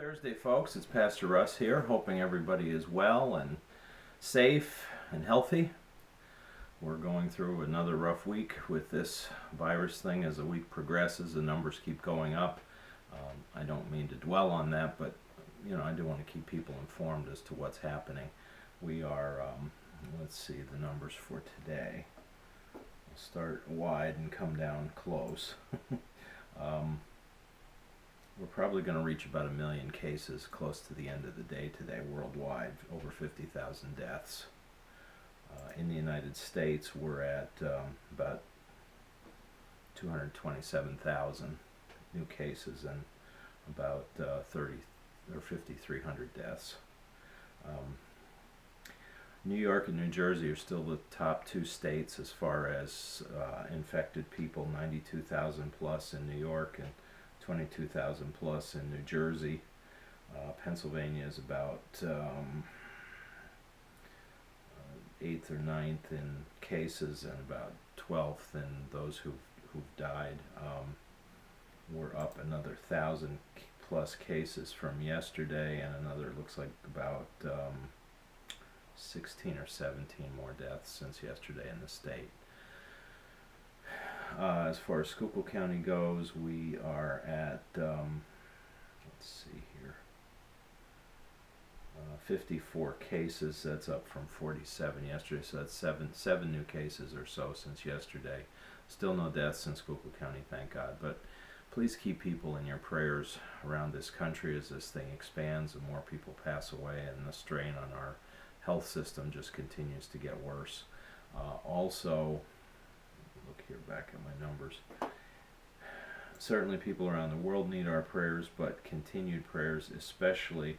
Thursday, folks. It's Pastor Russ here, hoping everybody is well and safe and healthy. We're going through another rough week with this virus thing. As the week progresses, the numbers keep going up. I don't mean to dwell on that, but I do want to keep people informed as to what's happening. We are, let's see the numbers for today. We'll start wide and come down close. We're probably going to reach about 1 million cases close to the end of the day today worldwide, over 50,000 deaths. In the United States, we're at about 227,000 new cases and about 30 or 5,300 deaths. New York and New Jersey are still the top two states as far as infected people, 92,000 plus in New York and 22,000 plus in New Jersey. Pennsylvania is about 8th or 9th in cases and about 12th in those who've died. We're up another 1,000 plus cases from yesterday, and another looks like about 16 or 17 more deaths since yesterday in the state. As far as Schuylkill County goes, we are at, let's see here, 54 cases. That's up from 47 yesterday, so that's seven new cases or so since yesterday. Still no deaths in Schuylkill County, thank God, but please keep people in your prayers around this country as this thing expands and more people pass away and the strain on our health system just continues to get worse. Also, look here back at my numbers. Certainly people around the world need our prayers, but continued prayers, especially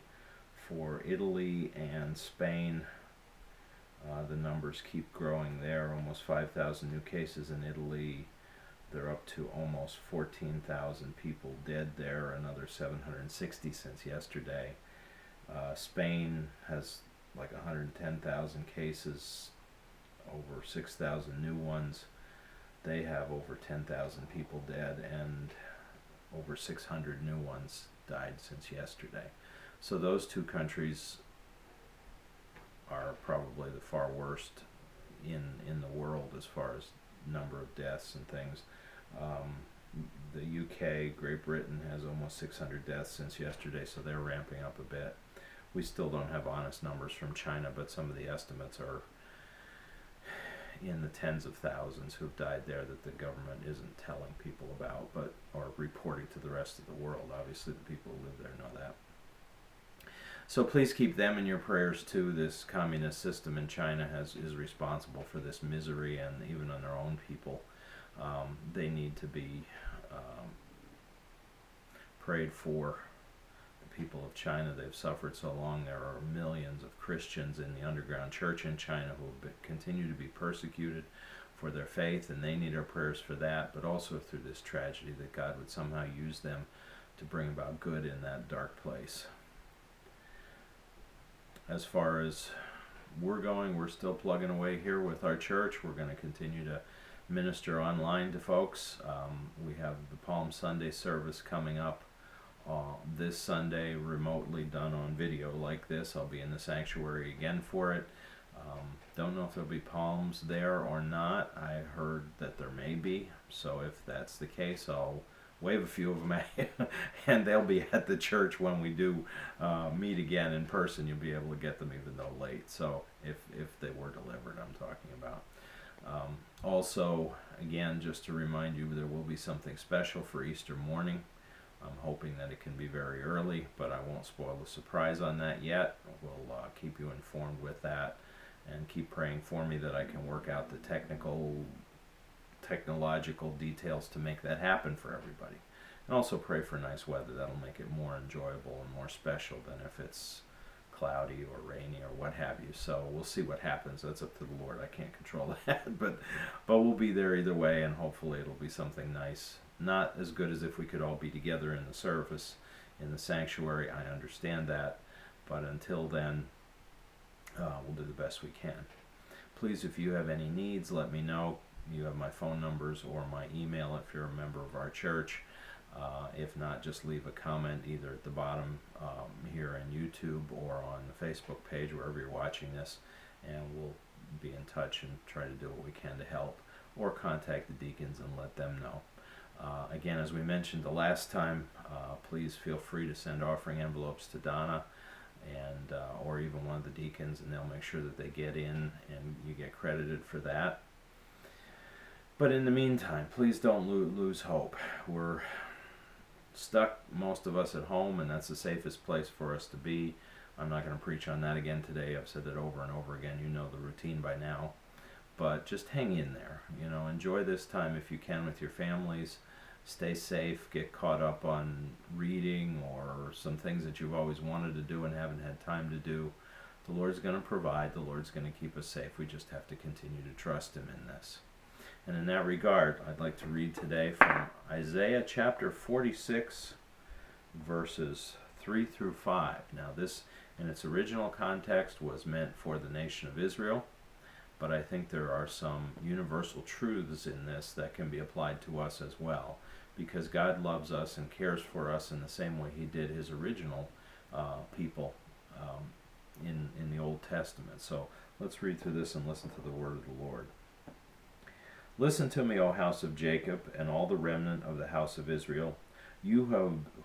for Italy and Spain. The numbers keep growing there. Almost 5,000 new cases in Italy. They're up to almost 14,000 people dead there, another 760 since yesterday. Spain has like 110,000 cases, over 6,000 new ones. They have over 10,000 people dead and over 600 new ones died since yesterday. So those two countries are probably the far worst in the world as far as number of deaths and things. The UK, Great Britain has almost 600 deaths since yesterday, so they're ramping up a bit. We still don't have honest numbers from China, but some of the estimates are in the tens of thousands who've died there that the government isn't telling people about, but or reporting to the rest of the world. Obviously, the people who live there know that. So please keep them in your prayers too. This communist system in China is responsible for this misery, and even on their own people, they need to be prayed for. People of China, they've suffered so long. There are millions of Christians in the underground church in China who continue to be persecuted for their faith, and they need our prayers for that, but also through this tragedy, that God would somehow use them to bring about good in that dark place. As far as we're going, we're still plugging away here with our church. We're going to continue to minister online to folks. We have the Palm Sunday service coming up this Sunday, remotely done on video like this. I'll be in the sanctuary again for it. Don't know if there'll be palms there or not. I heard that there may be, so if that's the case, I'll wave a few of them at you, and they'll be at the church when we do meet again in person. You'll be able to get them even though late, so if they were delivered, I'm talking about. Also, again, just to remind you, there will be something special for Easter morning. I'm hoping that it can be very early, but I won't spoil the surprise on that yet. We'll keep you informed with that, and keep praying for me that I can work out the technological details to make that happen for everybody. And also pray for nice weather. That'll make it more enjoyable and more special than if it's cloudy or rainy or what have you. So we'll see what happens. That's up to the Lord. I can't control that, but we'll be there either way, and hopefully it'll be something nice. Not as good as if we could all be together in the service in the sanctuary. I understand that, but until then, we'll do the best we can. Please, if you have any needs, let me know. You have my phone numbers or my email if you're a member of our church. If not, just leave a comment either at the bottom here on YouTube or on the Facebook page, wherever you're watching this, and we'll be in touch and try to do what we can to help, or contact the deacons and let them know. Again, as we mentioned the last time, please feel free to send offering envelopes to Donna and or even one of the deacons, and they'll make sure that they get in and you get credited for that. But in the meantime, please don't lose hope. We're stuck, most of us, at home, and that's the safest place for us to be. I'm not going to preach on that again today. I've said that over and over again. You know the routine by now. But just hang in there. Enjoy this time if you can with your families. Stay safe. Get caught up on reading or some things that you've always wanted to do and haven't had time to do. The Lord's going to provide. The Lord's going to keep us safe. We just have to continue to trust Him in this. And in that regard, I'd like to read today from Isaiah chapter 46, verses 3 through 5. Now this, in its original context, was meant for the nation of Israel, but I think there are some universal truths in this that can be applied to us as well, because God loves us and cares for us in the same way He did His original people in the Old Testament. So let's read through this and listen to the word of the Lord. Listen to me, O house of Jacob, and all the remnant of the house of Israel, you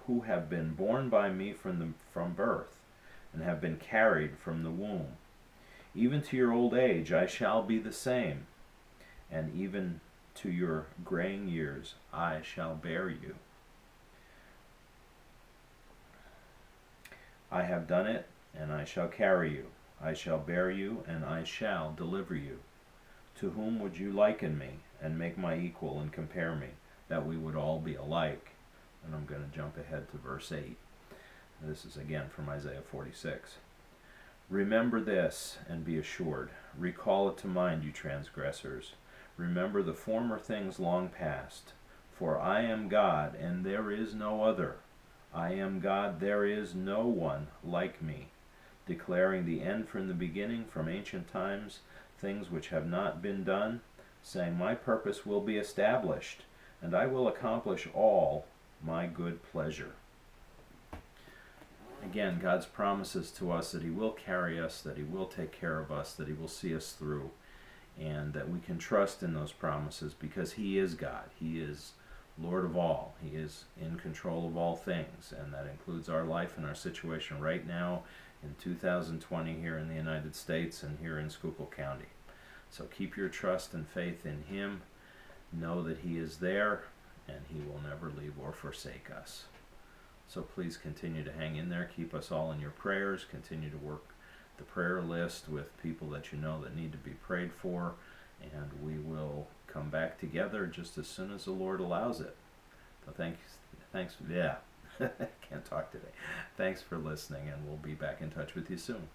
who have been born by me from birth, and have been carried from the womb. Even to your old age I shall be the same, and even to your graying years I shall bear you. I have done it, and I shall carry you. I shall bear you, and I shall deliver you. To whom would you liken me, and make my equal, and compare me, that we would all be alike? And I'm going to jump ahead to verse 8. This is again from Isaiah 46. Remember this, and be assured. Recall it to mind, you transgressors. Remember the former things long past. For I am God, and there is no other. I am God, there is no one like me, declaring the end from the beginning, from ancient times, things which have not been done, saying, my purpose will be established, and I will accomplish all my good pleasure. Again, God's promises to us that He will carry us, that He will take care of us, that He will see us through, and that we can trust in those promises because He is God. He is Lord of all. He is in control of all things, and that includes our life and our situation right now in 2020 here in the United States and here in Schuylkill County. So keep your trust and faith in Him. Know that He is there, and He will never leave or forsake us. So please continue to hang in there. Keep us all in your prayers. Continue to work the prayer list with people that you know that need to be prayed for, and we will come back together just as soon as the Lord allows it. So thanks, can't talk today. Thanks for listening, and we'll be back in touch with you soon.